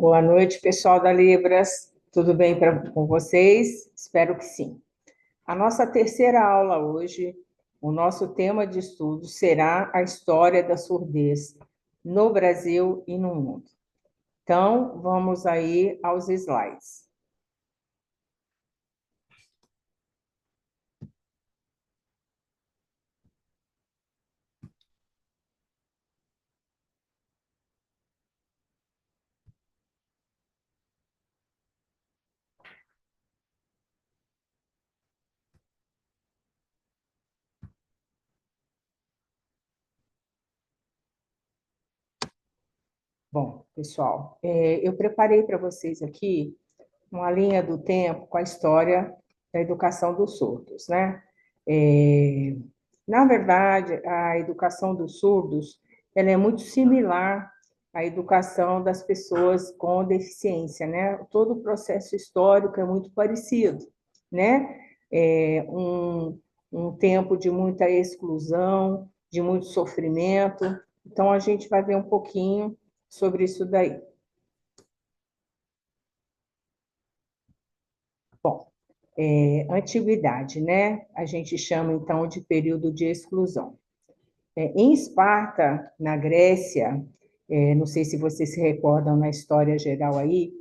Boa noite, pessoal da Libras. Tudo bem com vocês? Espero que sim. A nossa terceira aula hoje, o nosso tema de estudo será a história da surdez no Brasil e no mundo. Então, vamos aí aos slides. Bom, pessoal, eu preparei para vocês aqui uma linha do tempo com a história da educação dos surdos, né? É, Na verdade, a educação dos surdos, ela é muito similar à educação das pessoas com deficiência, né? Todo o processo histórico é muito parecido, né? É um tempo de muita exclusão, de muito sofrimento. Então, a gente vai ver um pouquinho sobre isso daí. Bom, antiguidade, né? A gente chama então de período de exclusão. Em Esparta, na Grécia, não sei se vocês se recordam na história geral aí,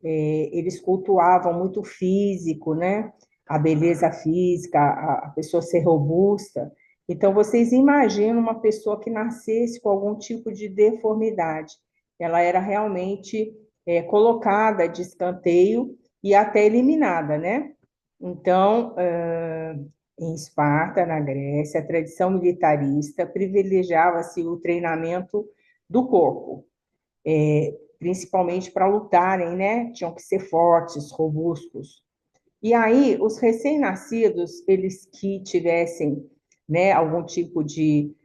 eles cultuavam muito o físico, né? A beleza física, a pessoa ser robusta. Então, vocês imaginam uma pessoa que nascesse com algum tipo de deformidade. Ela era realmente colocada de escanteio e até eliminada, né? Então, em Esparta, na Grécia, a tradição militarista privilegiava-se o treinamento do corpo, principalmente para lutarem, né? Tinham que ser fortes, robustos. E aí, os recém-nascidos, eles que tivessem, né, algum tipo de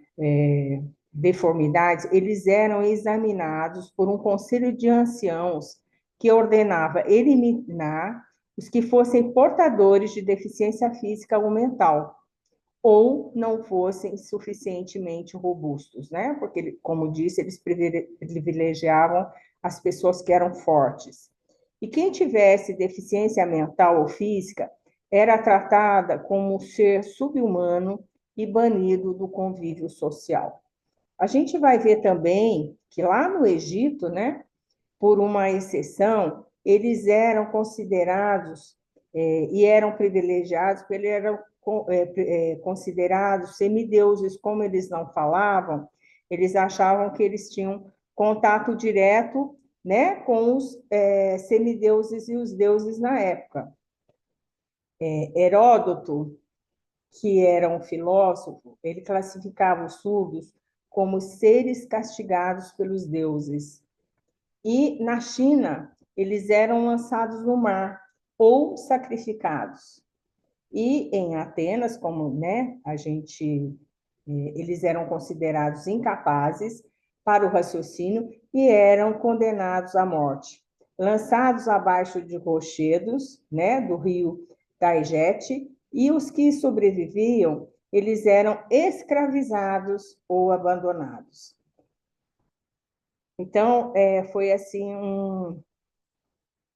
deformidade, eles eram examinados por um conselho de anciãos que ordenava eliminar os que fossem portadores de deficiência física ou mental, ou não fossem suficientemente robustos, né? Porque, como disse, eles privilegiavam as pessoas que eram fortes. E quem tivesse deficiência mental ou física era tratada como um ser subhumano e banido do convívio social. A gente vai ver também que lá no Egito, né, por uma exceção, eles eram considerados e eram privilegiados, porque eles eram considerados semideuses, como eles não falavam, eles achavam que eles tinham contato direto, né, com os semideuses e os deuses na época. Heródoto, que era um filósofo, ele classificava os surdos como seres castigados pelos deuses. E na China, eles eram lançados no mar ou sacrificados. E em Atenas, como, né, eles eram considerados incapazes para o raciocínio e eram condenados à morte, lançados abaixo de rochedos, né, do rio Taigete, e os que sobreviviam, eles eram escravizados ou abandonados. Então, foi assim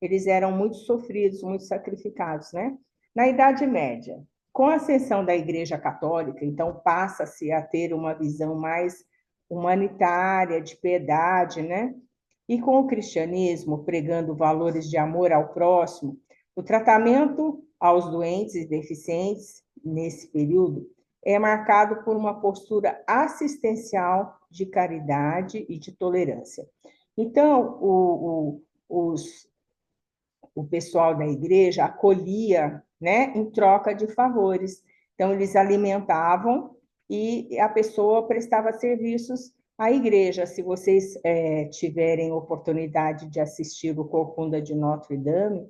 eles eram muito sofridos, muito sacrificados, né? Na Idade Média, com a ascensão da Igreja Católica, então passa-se a ter uma visão mais humanitária, de piedade, né? E com o cristianismo pregando valores de amor ao próximo, o tratamento aos doentes e deficientes nesse período é marcado por uma postura assistencial de caridade e de tolerância. Então, o pessoal da igreja acolhia, né, em troca de favores. Então, eles alimentavam e a pessoa prestava serviços à igreja. Se vocês tiverem oportunidade de assistir o Corcunda de Notre Dame,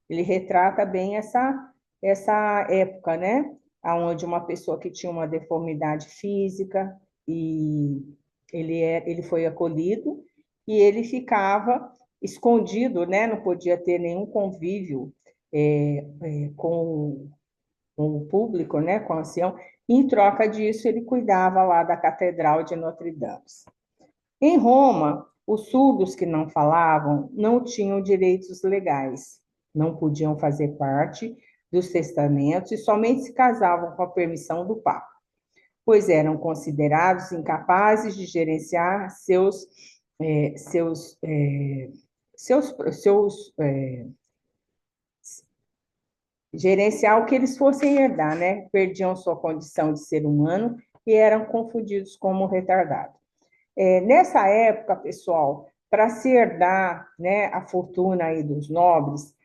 ele retrata bem essa época, né, onde uma pessoa que tinha uma deformidade física e ele foi acolhido e ele ficava escondido, né? Não podia ter nenhum convívio com o público, né? Com o ancião. E, em troca disso, ele cuidava lá da Catedral de Notre Dame. Em Roma, Os surdos que não falavam não tinham direitos legais, não podiam fazer parte dos testamentos e somente se casavam com a permissão do Papa, pois eram considerados incapazes de gerenciar eh, seus, eh, seus gerenciar o que eles fossem herdar, né? Perdiam sua condição de ser humano e eram confundidos como retardados. Nessa época, pessoal, para se herdar, né, a fortuna aí dos nobres,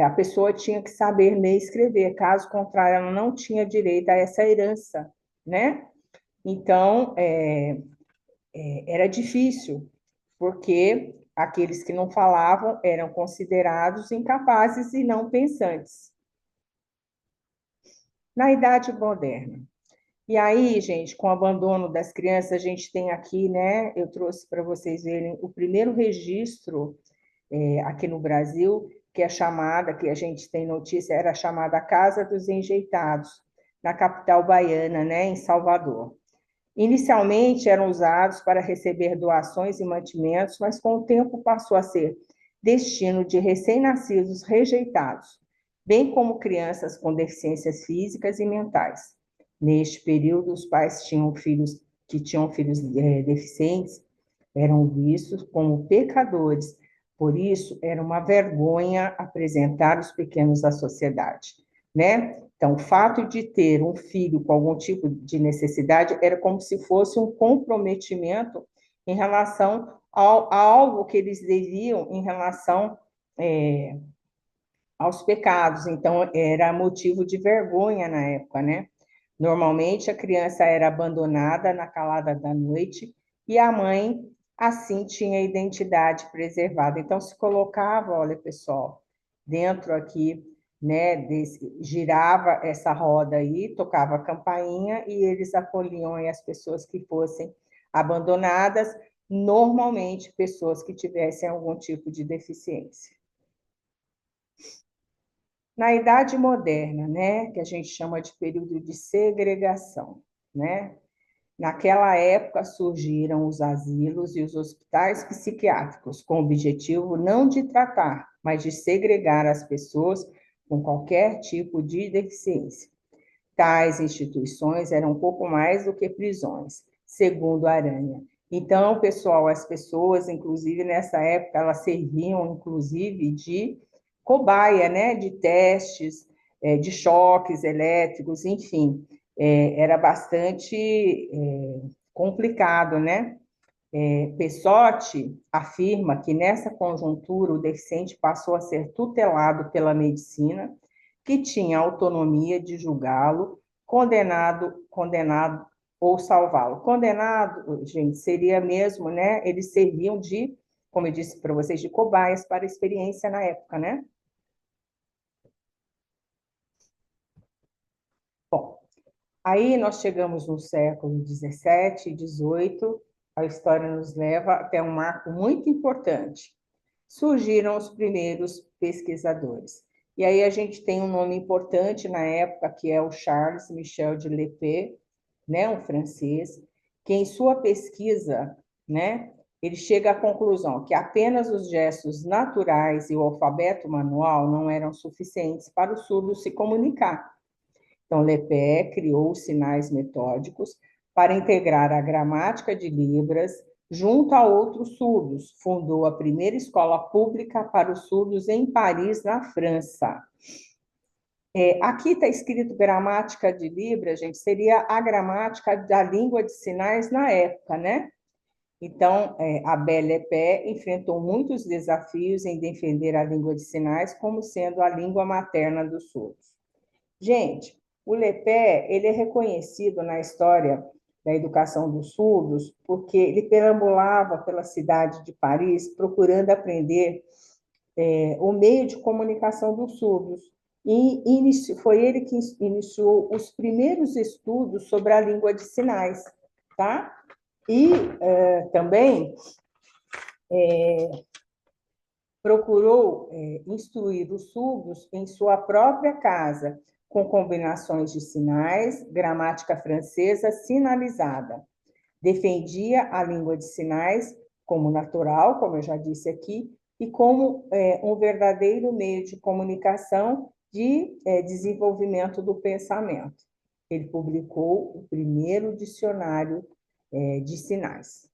a pessoa tinha que saber ler e escrever, caso contrário, ela não tinha direito a essa herança, né? Então, era difícil, porque aqueles que não falavam eram considerados incapazes e não pensantes. Na Idade Moderna. E aí, gente, com o abandono das crianças, a gente tem aqui, né? Eu trouxe para vocês verem o primeiro registro aqui no Brasil, que é chamada, que a gente tem notícia, era chamada Casa dos Enjeitados, na capital baiana, né, em Salvador. Inicialmente eram usados para receber doações e mantimentos, mas com o tempo passou a ser destino de recém-nascidos rejeitados, bem como crianças com deficiências físicas e mentais. Neste período, os pais tinham filhos deficientes eram vistos como pecadores, por isso era uma vergonha apresentar os pequenos à sociedade, né? Então, o fato de ter um filho com algum tipo de necessidade era como se fosse um comprometimento em relação a algo que eles deviam em relação aos pecados. Então, era motivo de vergonha na época, né? Normalmente, a criança era abandonada na calada da noite e a mãe, assim, tinha a identidade preservada. Então, se colocava, olha, pessoal, dentro aqui, né, girava essa roda aí, tocava a campainha e eles acolhiam as pessoas que fossem abandonadas, normalmente pessoas que tivessem algum tipo de deficiência. Na Idade Moderna, né, que a gente chama de período de segregação, né? Naquela época surgiram os asilos e os hospitais psiquiátricos, com o objetivo não de tratar, mas de segregar as pessoas com qualquer tipo de deficiência. Tais instituições eram um pouco mais do que prisões, segundo Aranha. Então, pessoal, as pessoas, inclusive nessa época, elas serviam, inclusive, de cobaia, né, de testes, de choques elétricos, enfim, era bastante complicado, né? Pessotti afirma que nessa conjuntura o deficiente passou a ser tutelado pela medicina, que tinha autonomia de julgá-lo, condenado ou salvá-lo. Condenado, gente, seria mesmo, né? Eles serviam de, como eu disse para vocês, de cobaias para a experiência na época, né? Bom, aí nós chegamos no século XVII e XVIII, a história nos leva até um marco muito importante. Surgiram os primeiros pesquisadores. E aí a gente tem um nome importante na época, que é o Charles Michel de Lepé, né, um francês, que em sua pesquisa, né, ele chega à conclusão que apenas os gestos naturais e o alfabeto manual não eram suficientes para o surdo se comunicar. Então, Lepé criou os sinais metódicos para integrar a gramática de Libras junto a outros surdos. Fundou a primeira escola pública para os surdos em Paris, na França. Aqui está escrito gramática de Libras, gente, seria a gramática da língua de sinais na época, né? Então, a Belle Lepé enfrentou muitos desafios em defender a língua de sinais como sendo a língua materna dos surdos. Gente, o Lepé, ele é reconhecido na história da educação dos surdos porque ele perambulava pela cidade de Paris procurando aprender o meio de comunicação dos surdos. E foi ele que iniciou os primeiros estudos sobre a língua de sinais, tá? E também procurou instruir os surdos em sua própria casa, com combinações de sinais, gramática francesa sinalizada. Defendia a língua de sinais como natural, como eu já disse aqui, e como um verdadeiro meio de comunicação de desenvolvimento do pensamento. Ele publicou o primeiro dicionário de sinais.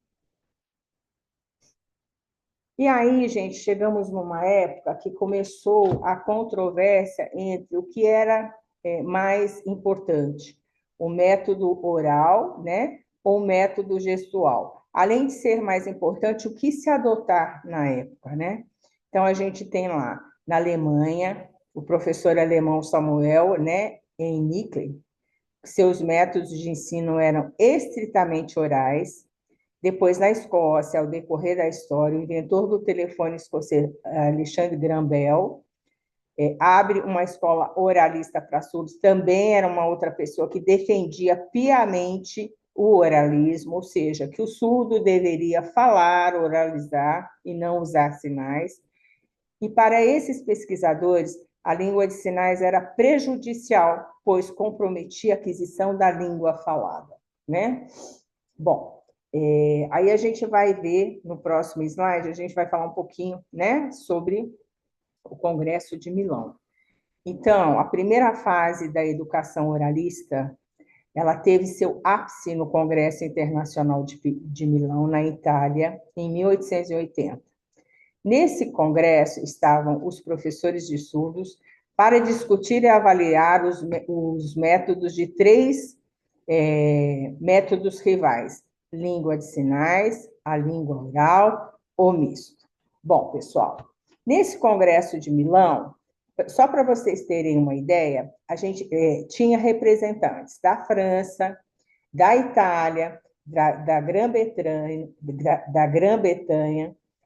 E aí, gente, chegamos numa época que começou a controvérsia entre o que era mais importante, o método oral, né, ou o método gestual. Além de ser mais importante, o que se adotar na época, né? Então, a gente tem lá, na Alemanha, o professor alemão Samuel, né, Hennicke, seus métodos de ensino eram estritamente orais. Depois, na Escócia, ao decorrer da história, o inventor do telefone escocês, Alexandre Graham Bell, abre uma escola oralista para surdos. Também era uma outra pessoa que defendia piamente o oralismo, ou seja, que o surdo deveria falar, oralizar e não usar sinais. E para esses pesquisadores, a língua de sinais era prejudicial, pois comprometia a aquisição da língua falada, né? Bom, aí a gente vai ver no próximo slide, a gente vai falar um pouquinho, né, sobre o Congresso de Milão. Então, a primeira fase da educação oralista, ela teve seu ápice no Congresso Internacional de Milão, na Itália, em 1880. Nesse congresso estavam os professores de surdos para discutir e avaliar os métodos de três métodos rivais: língua de sinais, a língua oral ou misto. Bom, pessoal, nesse congresso de Milão, só para vocês terem uma ideia, a gente tinha representantes da França, da Itália, da Grã-Bretanha,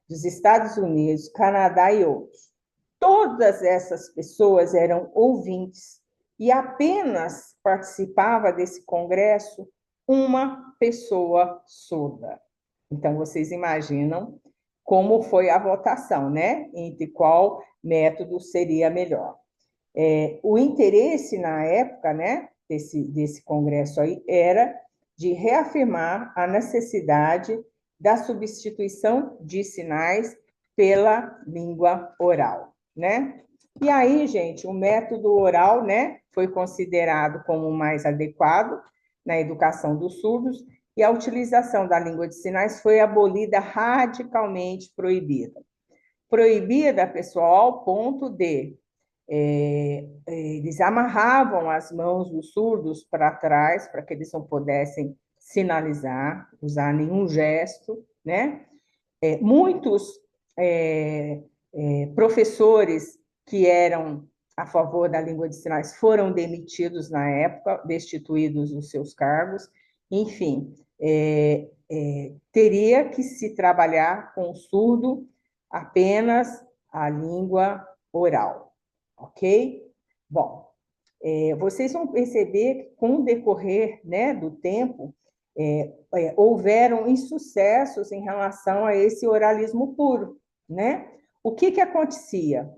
dos Estados Unidos, Canadá e outros. Todas essas pessoas eram ouvintes e apenas participava desse congresso uma pessoa surda. Então, vocês imaginam como foi a votação, né? Entre qual método seria melhor. O interesse na época, né, desse congresso aí, era de reafirmar a necessidade da substituição de sinais pela língua oral, né? E aí, gente, o método oral, né, foi considerado como o mais adequado na educação dos surdos e a utilização da língua de sinais foi abolida, radicalmente proibida. Proibida, pessoal, ao ponto de eles amarravam as mãos dos surdos para trás, para que eles não pudessem sinalizar, usar nenhum gesto, né? Muitos professores que eram a favor da língua de sinais foram demitidos na época, destituídos dos seus cargos, enfim, teria que se trabalhar com o surdo apenas a língua oral. Ok? Bom, vocês vão perceber que com o decorrer, né, do tempo, houveram insucessos em relação a esse oralismo puro, né? O que acontecia?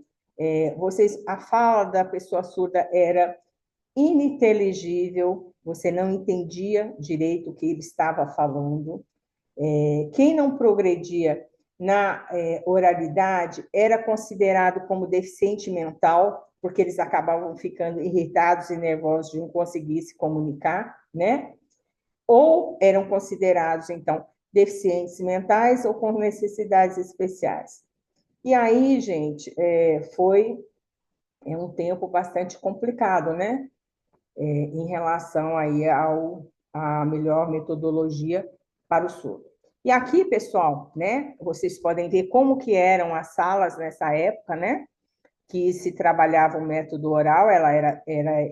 A fala da pessoa surda era ininteligível, você não entendia direito o que ele estava falando. Quem não progredia na oralidade era considerado como deficiente mental, porque eles acabavam ficando irritados e nervosos de não conseguir se comunicar, né? Ou eram considerados, então, deficientes mentais ou com necessidades especiais. E aí, gente, foi um tempo bastante complicado, né? Em relação aí à melhor metodologia para o surdo. E aqui, pessoal, né, vocês podem ver como que eram as salas nessa época, né, que se trabalhava o método oral, ela era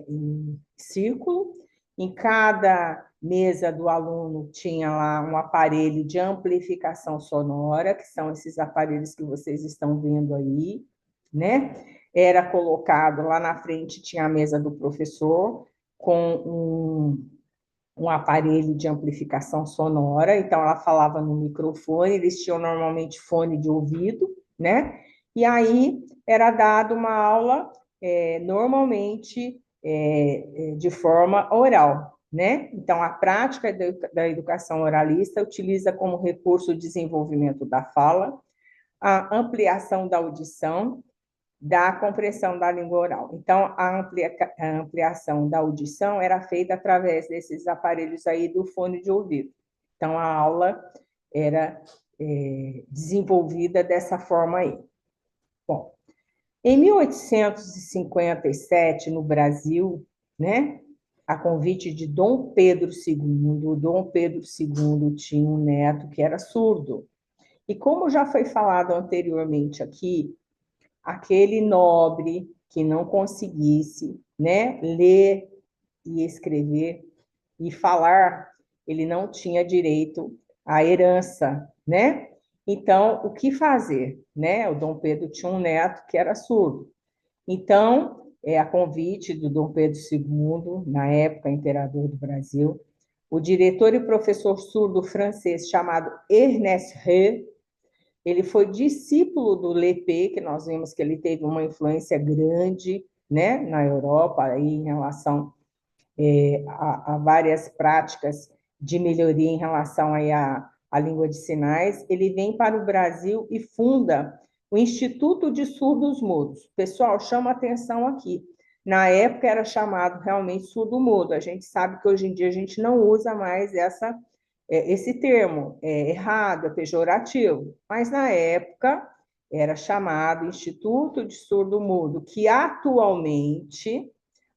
em círculo, em cada mesa do aluno tinha lá um aparelho de amplificação sonora, que são esses aparelhos que vocês estão vendo aí, né? Era colocado lá na frente, tinha a mesa do professor, com um aparelho de amplificação sonora, então ela falava no microfone, eles tinham normalmente fone de ouvido, né? E aí era dada uma aula normalmente de forma oral, né? Então, a prática da educação oralista utiliza como recurso o desenvolvimento da fala, a ampliação da audição, da compreensão da língua oral. Então, a ampliação da audição era feita através desses aparelhos aí do fone de ouvido. Então, a aula era desenvolvida dessa forma aí. Bom, em 1857, no Brasil, né, a convite de Dom Pedro II, Dom Pedro II tinha um neto que era surdo. E como já foi falado anteriormente aqui, aquele nobre que não conseguisse, né, ler e escrever e falar, ele não tinha direito à herança, né? Então, o que fazer, né? O Dom Pedro tinha um neto que era surdo. Então, a convite do Dom Pedro II, na época imperador do Brasil, o diretor e professor surdo francês chamado Ernest Rey, ele foi discípulo do Lepé, que nós vimos que ele teve uma influência grande, né, na Europa, aí, em relação a várias práticas de melhoria em relação aí à língua de sinais. Ele vem para o Brasil e funda o Instituto de Surdos Mudos. Pessoal, chama atenção aqui. Na época era chamado realmente surdo-mudo. A gente sabe que hoje em dia a gente não usa mais esse termo, é errado, é pejorativo. Mas na época era chamado Instituto de Surdo-Mudo, que atualmente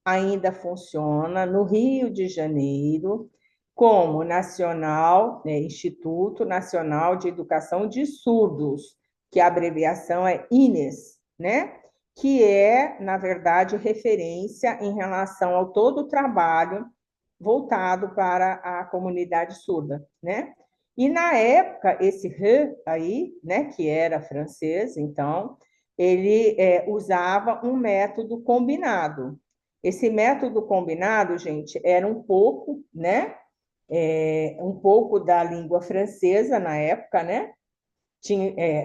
ainda funciona no Rio de Janeiro como Instituto Nacional de Educação de Surdos, que a abreviação é INES, né? Que é, na verdade, referência em relação ao todo o trabalho voltado para a comunidade surda, né? E na época, esse He aí, né, que era francês, então, ele usava um método combinado. Esse método combinado, gente, era um pouco, né, um pouco da língua francesa na época, né?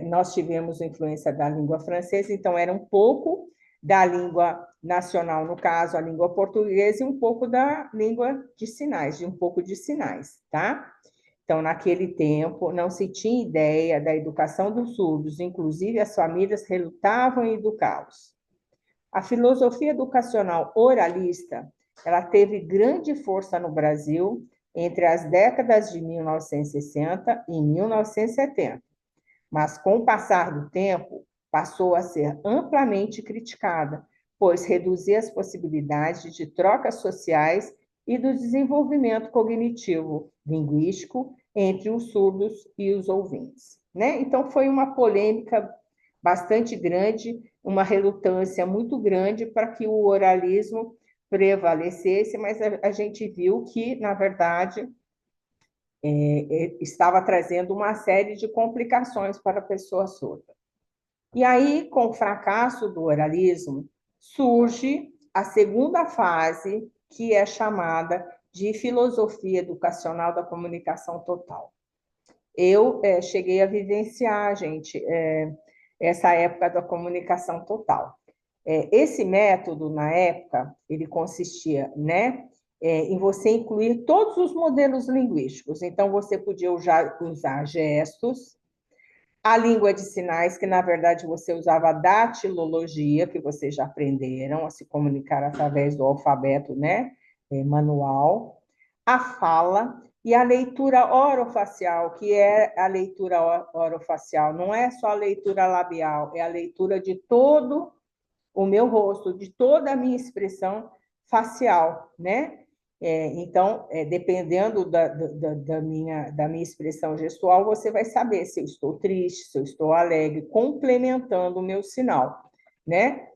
Nós tivemos influência da língua francesa, então era um pouco da língua nacional, no caso, a língua portuguesa, e um pouco da língua de sinais, de um pouco de sinais, tá? Então, naquele tempo, não se tinha ideia da educação dos surdos, inclusive as famílias relutavam em educá-los. A filosofia educacional oralista, ela teve grande força no Brasil entre as décadas de 1960 e 1970, mas com o passar do tempo, passou a ser amplamente criticada, pois reduzia as possibilidades de trocas sociais e do desenvolvimento cognitivo linguístico entre os surdos e os ouvintes, né? Então foi uma polêmica bastante grande, uma relutância muito grande para que o oralismo prevalecesse, mas a gente viu que, na verdade, estava trazendo uma série de complicações para a pessoa surda. E aí, com o fracasso do oralismo, surge a segunda fase, que é chamada de filosofia educacional da comunicação total. Eu cheguei a vivenciar, gente, essa época da comunicação total. Esse método, na época, ele consistia, né, em você incluir todos os modelos linguísticos. Então, você podia usar gestos, a língua de sinais, que na verdade você usava a datilologia, que vocês já aprenderam a se comunicar através do alfabeto, né, manual, a fala e a leitura orofacial, que é a leitura orofacial, não é só a leitura labial, é a leitura de todo o meu rosto, de toda a minha expressão facial, né? Então, dependendo da minha expressão gestual, você vai saber se eu estou triste, se eu estou alegre, complementando o meu sinal, né?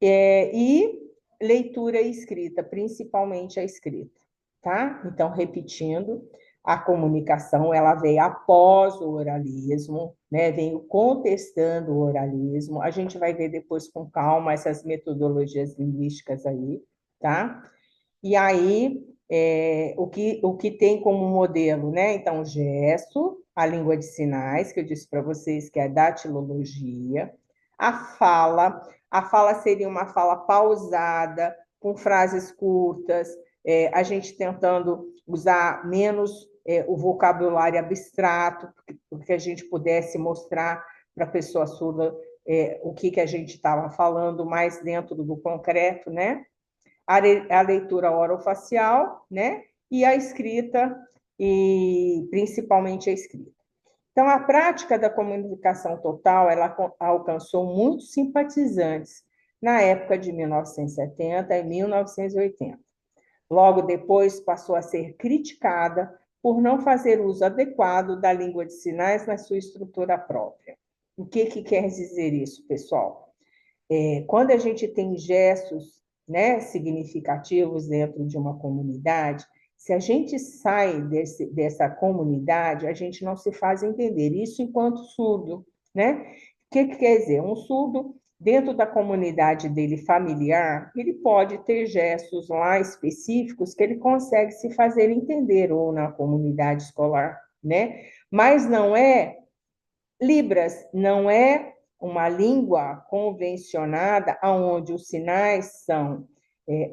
E leitura e escrita, principalmente a escrita, tá? Então, repetindo, a comunicação, ela veio após o oralismo, né? Veio contestando o oralismo. A gente vai ver depois com calma essas metodologias linguísticas aí, tá? E aí, o que tem como modelo, né? Então, o gesto, a língua de sinais, que eu disse para vocês que é a datilologia, a fala seria uma fala pausada, com frases curtas, a gente tentando usar menos o vocabulário abstrato, porque a gente pudesse mostrar para a pessoa surda o que a gente estava falando mais dentro do concreto, né? A leitura orofacial, né? E a escrita, e principalmente a escrita. Então, a prática da comunicação total, ela alcançou muitos simpatizantes na época de 1970 e 1980. Logo depois, passou a ser criticada por não fazer uso adequado da língua de sinais na sua estrutura própria. O que quer dizer isso, pessoal? Quando a gente tem gestos, né, significativos dentro de uma comunidade, se a gente sai dessa comunidade, a gente não se faz entender. Isso enquanto surdo, né? O que quer dizer? Um surdo, dentro da comunidade dele familiar, ele pode ter gestos lá específicos que ele consegue se fazer entender, ou na comunidade escolar, né? Mas não é Libras, não é uma língua convencionada onde os sinais são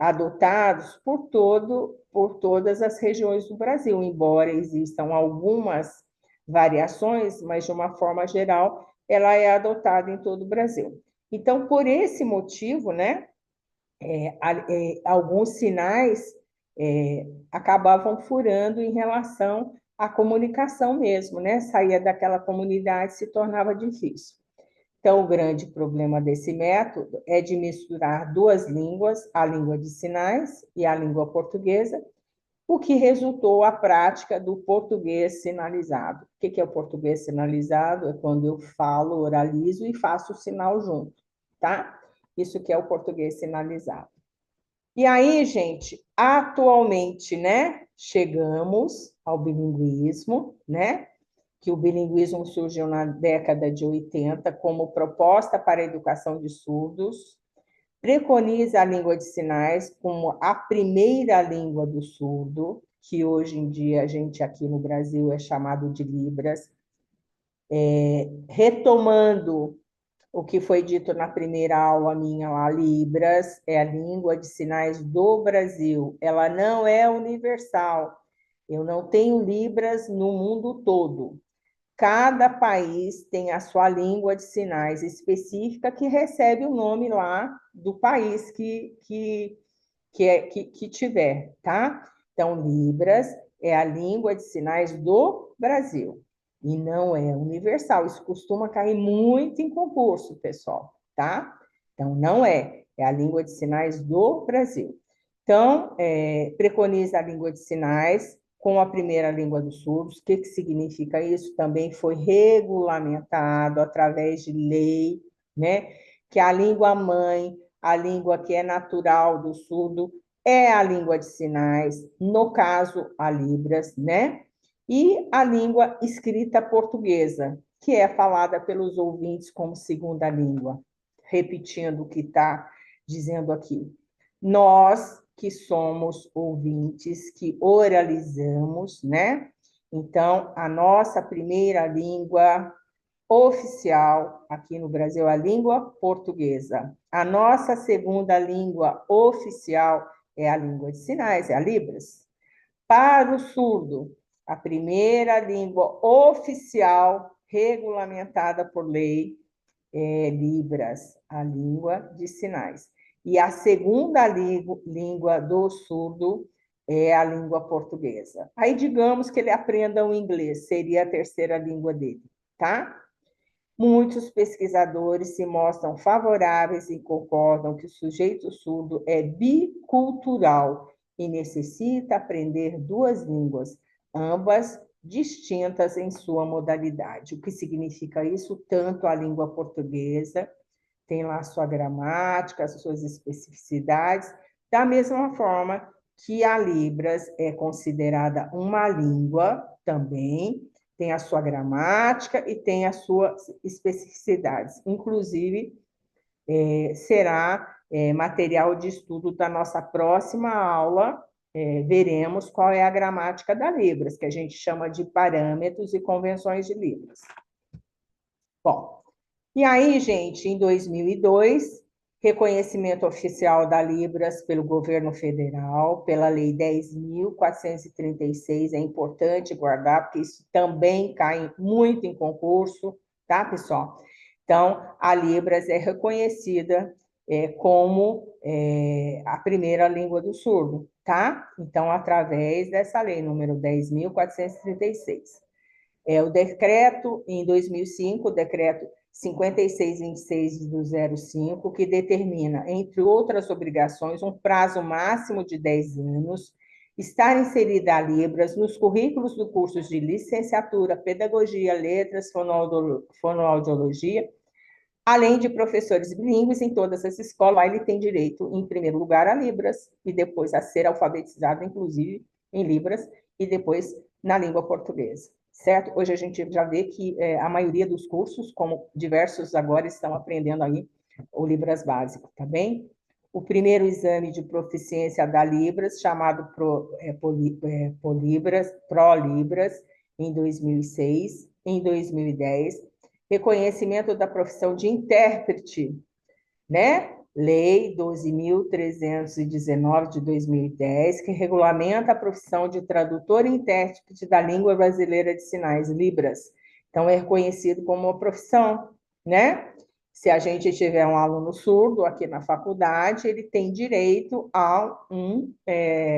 adotados por todas as regiões do Brasil, embora existam algumas variações, mas de uma forma geral, ela é adotada em todo o Brasil. Então, por esse motivo, né, alguns sinais acabavam furando em relação à comunicação mesmo, né? Saía daquela comunidade, se tornava difícil. Então, o grande problema desse método é de misturar duas línguas, a língua de sinais e a língua portuguesa, o que resultou a prática do português sinalizado. O que é o português sinalizado? É quando eu falo, oralizo e faço o sinal junto, tá? Isso que é o português sinalizado. E aí, gente, atualmente, né, chegamos ao bilinguismo, né? Que o bilinguismo surgiu na década de 80 como proposta para a educação de surdos, preconiza a língua de sinais como a primeira língua do surdo, que hoje em dia a gente aqui no Brasil é chamado de Libras, retomando o que foi dito na primeira aula minha lá, Libras é a língua de sinais do Brasil, ela não é universal. Eu não tenho Libras no mundo todo. Cada país tem a sua língua de sinais específica que recebe o nome lá do país que tiver, tá? Então, Libras é a língua de sinais do Brasil e não é universal. Isso costuma cair muito em concurso, pessoal, tá? Então, não é a língua de sinais do Brasil. Então, preconiza a língua de sinais com a primeira língua dos surdos. O que significa isso? Também foi regulamentado através de lei, né? Que a língua mãe, a língua que é natural do surdo, é a língua de sinais, no caso, a Libras, né? E a língua escrita portuguesa, que é falada pelos ouvintes como segunda língua. Repetindo o que está dizendo aqui. Nós que somos ouvintes, que oralizamos, né? Então, a nossa primeira língua oficial aqui no Brasil é a língua portuguesa. A nossa segunda língua oficial é a língua de sinais, é a Libras. Para o surdo, a primeira língua oficial regulamentada por lei é Libras, a língua de sinais. E a segunda língua do surdo é a língua portuguesa. Aí, digamos que ele aprenda o inglês, seria a terceira língua dele, tá? Muitos pesquisadores se mostram favoráveis e concordam que o sujeito surdo é bicultural e necessita aprender duas línguas, ambas distintas em sua modalidade. O que significa isso? Tanto a língua portuguesa tem lá sua gramática, as suas especificidades, da mesma forma que a Libras é considerada uma língua também, tem a sua gramática e tem as suas especificidades. Inclusive, será material de estudo da nossa próxima aula, veremos qual é a gramática da Libras, que a gente chama de parâmetros e convenções de Libras. Bom, e aí, gente, em 2002, reconhecimento oficial da Libras pelo governo federal, pela Lei 10.436, é importante guardar, porque isso também cai muito em concurso, tá, pessoal? Então, a Libras é reconhecida como a primeira língua do surdo, tá? Então, através dessa lei, número 10.436. O decreto, em 2005, o decreto 5626 do 05, que determina, entre outras obrigações, um prazo máximo de 10 anos, estar inserida a Libras nos currículos do cursos de licenciatura, pedagogia, letras, fonoaudiologia, além de professores bilíngues em todas as escolas. Ele tem direito, em primeiro lugar, a Libras, e depois a ser alfabetizado, inclusive, em Libras, e depois na língua portuguesa, certo? Hoje a gente já vê que a maioria dos cursos, como diversos agora, estão aprendendo aí o Libras básico, tá bem? O primeiro exame de proficiência da Libras, chamado ProLibras, em 2006, em 2010, reconhecimento da profissão de intérprete, né? Lei 12.319 de 2010, que regulamenta a profissão de tradutor e intérprete da língua brasileira de sinais, Libras. Então, é reconhecido como uma profissão, né? Se a gente tiver um aluno surdo aqui na faculdade, ele tem direito a um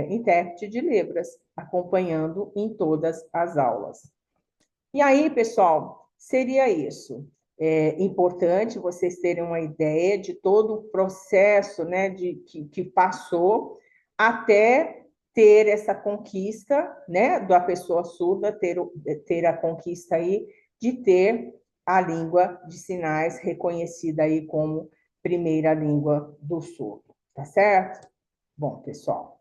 intérprete de Libras, acompanhando em todas as aulas. E aí, pessoal, seria isso. É importante vocês terem uma ideia de todo o processo, né, que passou até ter essa conquista, né, da pessoa surda, ter a conquista aí de ter a língua de sinais reconhecida aí como primeira língua do surdo, tá certo? Bom, pessoal,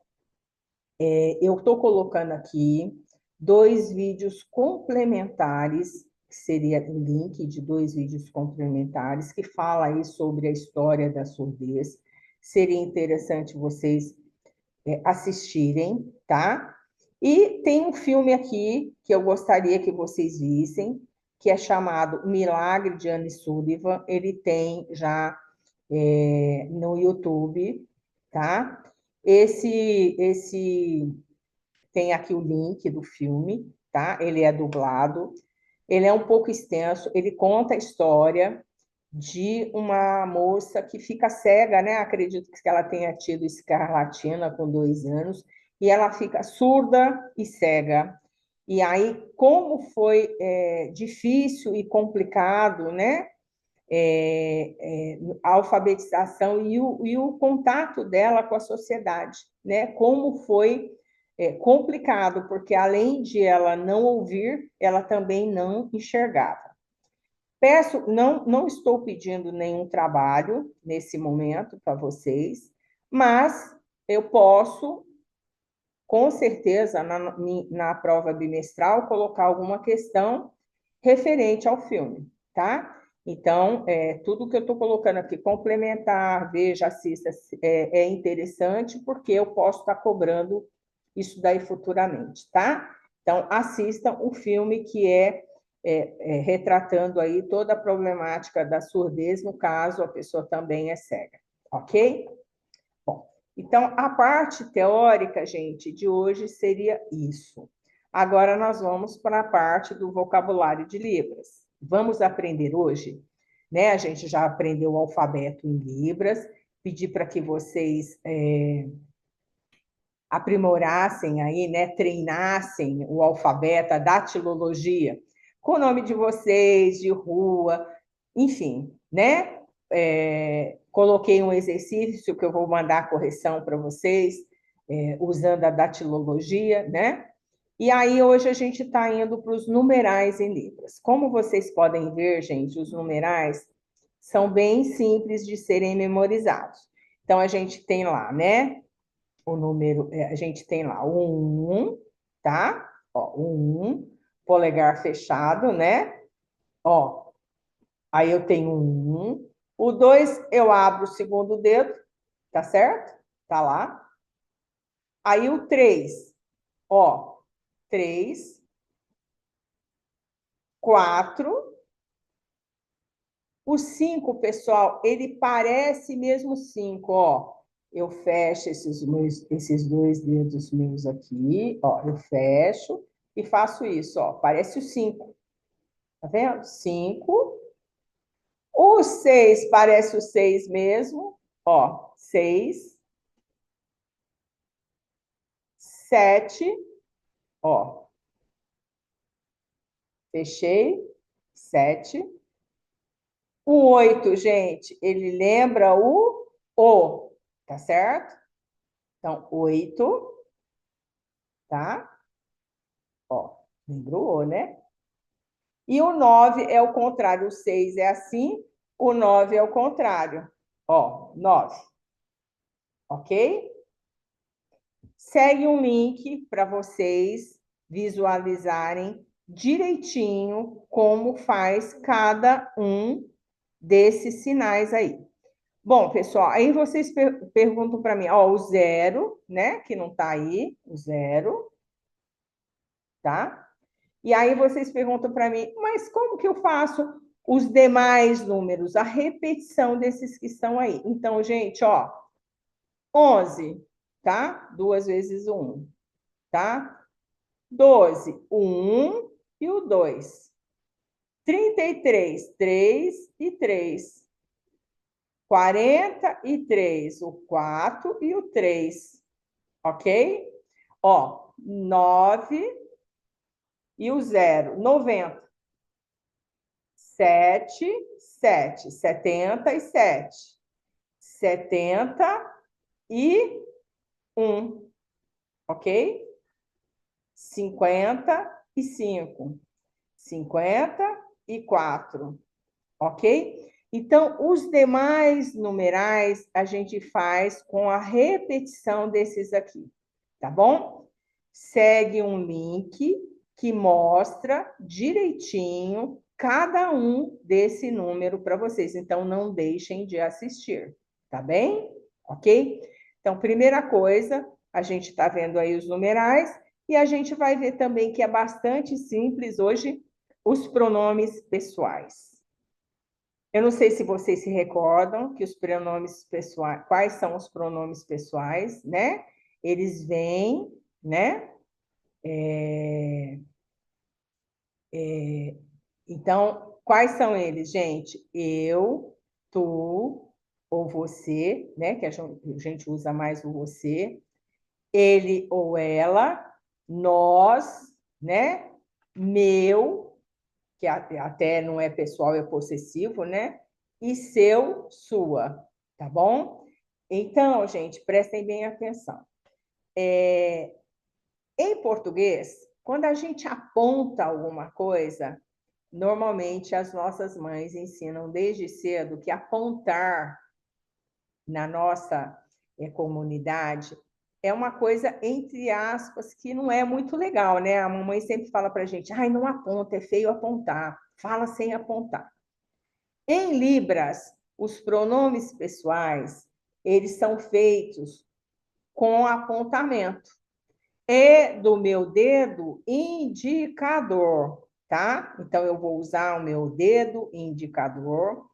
eu estou colocando aqui 2 vídeos complementares, que seria o link de 2 vídeos complementares, que fala aí sobre a história da surdez. Seria interessante vocês assistirem, tá? E tem um filme aqui que eu gostaria que vocês vissem, que é chamado Milagre de Anne Sullivan. Ele tem já no YouTube, tá? Esse tem aqui o link do filme, tá? Ele é dublado. Ele é um pouco extenso. Ele conta a história de uma moça que fica cega, né? Acredito que ela tenha tido escarlatina com 2 anos, e ela fica surda e cega. E aí, como foi difícil e complicado, né? A alfabetização e o contato dela com a sociedade, né? Como foi complicado, porque além de ela não ouvir, ela também não enxergava. Peço, não estou pedindo nenhum trabalho nesse momento para vocês, mas eu posso, com certeza, na prova bimestral, colocar alguma questão referente ao filme, tá? Então, tudo que eu estou colocando aqui, complementar, veja, assista, é interessante, porque eu posso estar cobrando isso daí futuramente, tá? Então, assistam o filme que retratando aí toda a problemática da surdez, no caso, a pessoa também é cega, ok? Bom, então, a parte teórica, gente, de hoje seria isso. Agora nós vamos para a parte do vocabulário de Libras. Vamos aprender hoje, né? A gente já aprendeu o alfabeto em Libras, pedi para que vocês aprimorassem aí, né? Treinassem o alfabeto, a datilologia, com o nome de vocês, de rua, enfim, né? Coloquei um exercício que eu vou mandar a correção para vocês, usando a datilologia, né? E aí, hoje a gente está indo para os numerais em Libras. Como vocês podem ver, gente, os numerais são bem simples de serem memorizados. Então, a gente tem lá, né? O número, a gente tem lá o 1, tá? Ó, o 1, polegar fechado, né? Ó, aí eu tenho um. O 2, eu abro o segundo dedo, tá certo? Tá lá. Aí o 3, ó, 3, 4, O 5, pessoal, ele parece mesmo 5, ó. Eu fecho esses dois dedos meus aqui, ó. Eu fecho e faço isso, ó. Parece o 5. Tá vendo? 5. O 6 parece o 6 mesmo, ó. 6. 7, ó. Fechei. 7. O 8, gente, ele lembra o, tá certo? Então, 8, tá? Ó, lembrou, né? E o 9 é o contrário. O 6 é assim, o 9 é o contrário. Ó, 9. Ok? Segue um link para vocês visualizarem direitinho como faz cada um desses sinais aí. Bom, pessoal, aí vocês perguntam para mim, ó, o 0, né, que não está aí, o 0, tá? E aí vocês perguntam para mim, mas como que eu faço os demais números, a repetição desses que estão aí? Então, gente, ó, 11, tá? 2 vezes o 1, tá? 12, o 1 e o 2. 33, 3 e 3. 43, o 4 e o 3, ok? Ó, 9 e o 0, 90. 7, 7, 77. 71, ok? 55. 54, ok? Então, os demais numerais a gente faz com a repetição desses aqui, tá bom? Segue um link que mostra direitinho cada um desse número para vocês. Então, não deixem de assistir, tá bem? Ok? Então, primeira coisa, a gente está vendo aí os numerais e a gente vai ver também que é bastante simples hoje os pronomes pessoais. Eu não sei se vocês se recordam que os pronomes pessoais, quais são os pronomes pessoais, né? Eles vêm, né? Então, quais são eles, gente? Eu, tu ou você, né? Que a gente usa mais o você. Ele ou ela, nós, né? Meu, que até não é pessoal, é possessivo, né? E seu, sua, tá bom? Então, gente, prestem bem atenção. Em português, quando a gente aponta alguma coisa, normalmente as nossas mães ensinam desde cedo que apontar na nossa comunidade é uma coisa, entre aspas, que não é muito legal, né? A mamãe sempre fala para a gente, ai, não aponta, é feio apontar, fala sem apontar. Em Libras, os pronomes pessoais, eles são feitos com apontamento. É do meu dedo indicador, tá? Então, eu vou usar o meu dedo indicador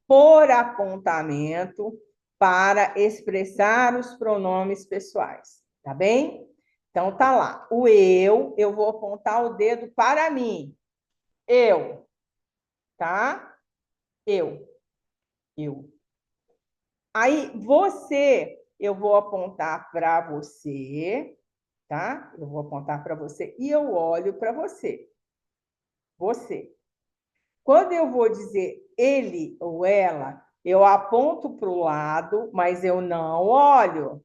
por apontamento para expressar os pronomes pessoais, tá bem? Então, tá lá. O eu vou apontar o dedo para mim. Eu, tá? Eu. Aí, você, eu vou apontar para você, tá? Eu vou apontar para você e eu olho para você. Você. Quando eu vou dizer ele ou ela, eu aponto para o lado, mas eu não olho,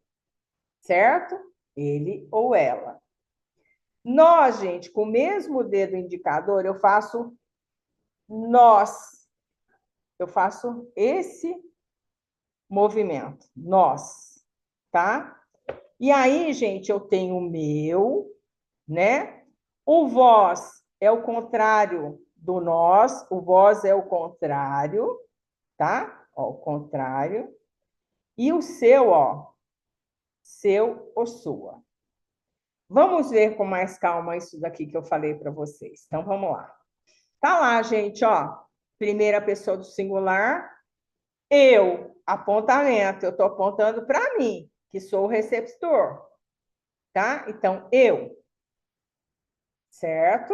certo? Ele ou ela. Nós, gente, com o mesmo dedo indicador, eu faço nós. Eu faço esse movimento, nós, tá? E aí, gente, eu tenho o meu, né? O vós é o contrário do nós, o vós é o contrário, tá? Ó, o contrário. E o seu, ó, seu ou sua. Vamos ver com mais calma isso daqui que eu falei para vocês. Então, vamos lá. Tá lá, gente, ó. primeira pessoa do singular, eu, apontamento, eu estou apontando para mim, que sou o receptor, tá? Então, eu, certo?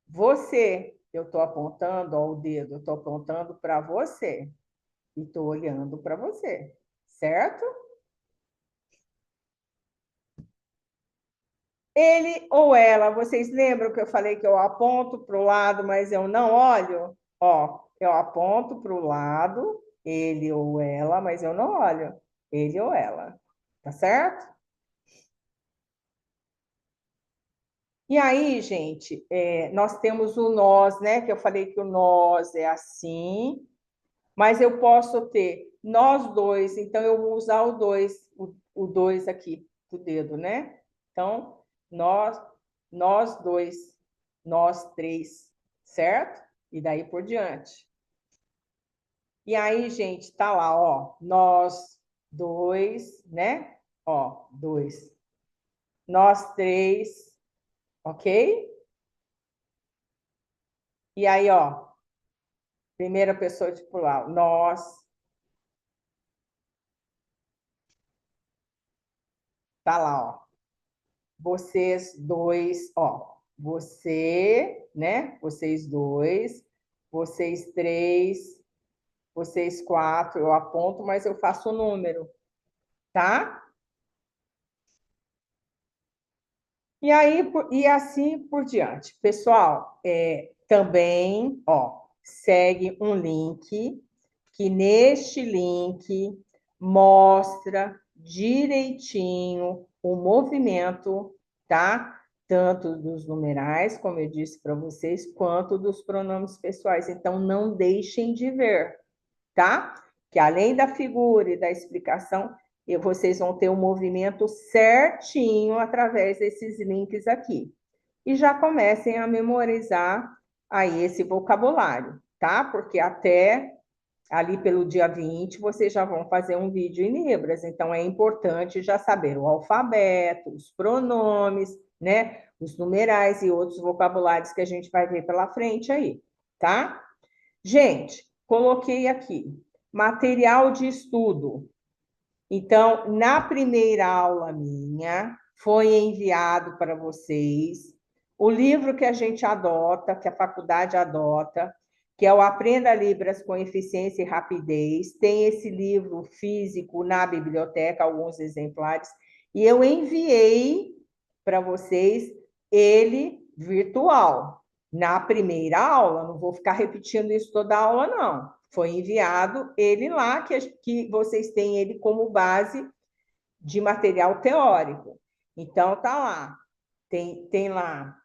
Você, eu estou apontando, ó, o dedo, eu estou apontando para você e estou olhando para você, certo? Ele ou ela, vocês lembram que eu falei que eu aponto para o lado, mas eu não olho? Ó, eu aponto para o lado, ele ou ela, mas eu não olho. Ele ou ela, tá certo? E aí, gente, nós temos o nós, né? Que eu falei que o nós é assim, mas eu posso ter nós dois, então eu vou usar o dois, o dois aqui do dedo, né? Então, nós dois, nós três, certo? E daí por diante. E aí, gente, tá lá, ó, nós dois, né? Ó, dois. Nós três, ok? E aí, ó, primeira pessoa de plural, nós, tá lá, ó. Vocês dois, ó, você, né? Vocês dois, vocês três, vocês quatro, eu aponto, mas eu faço o número, tá? E aí, e assim por diante. Pessoal, também, ó, segue um link, que neste link mostra direitinho o movimento, tá? Tanto dos numerais, como eu disse para vocês, quanto dos pronomes pessoais. Então, não deixem de ver, tá? Que além da figura e da explicação, vocês vão ter um movimento certinho através desses links aqui. E já comecem a memorizar aí esse vocabulário, tá? Porque até ali pelo dia 20 vocês já vão fazer um vídeo em Libras, então é importante já saber o alfabeto, os pronomes, né? Os numerais e outros vocabulários que a gente vai ver pela frente aí, tá? Gente, coloquei aqui material de estudo. Então, na primeira aula minha, foi enviado para vocês o livro que a gente adota, que a faculdade adota, que é o Aprenda Libras com Eficiência e Rapidez. Tem esse livro físico na biblioteca, alguns exemplares, e eu enviei para vocês ele virtual. Na primeira aula, não vou ficar repetindo isso toda a aula, não. Foi enviado ele lá, que vocês têm ele como base de material teórico. Então, tá lá. Tem lá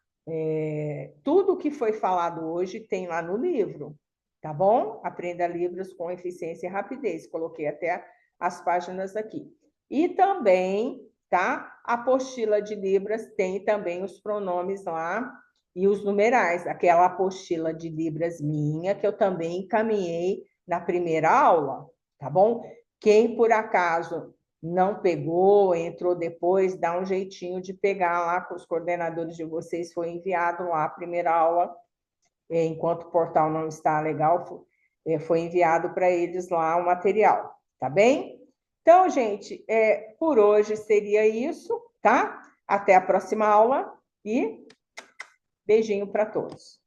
tudo o que foi falado hoje tem lá no livro, tá bom? Aprenda Libras com Eficiência e Rapidez. Coloquei até as páginas aqui. E também, tá? A apostila de Libras tem também os pronomes lá e os numerais. Aquela apostila de Libras minha, que eu também encaminhei na primeira aula, tá bom? Quem, por acaso, não pegou, entrou depois, dá um jeitinho de pegar lá com os coordenadores de vocês, foi enviado lá a primeira aula, enquanto o portal não está legal, foi enviado para eles lá o material, tá bem? Então, gente, por hoje seria isso, tá? Até a próxima aula e beijinho para todos.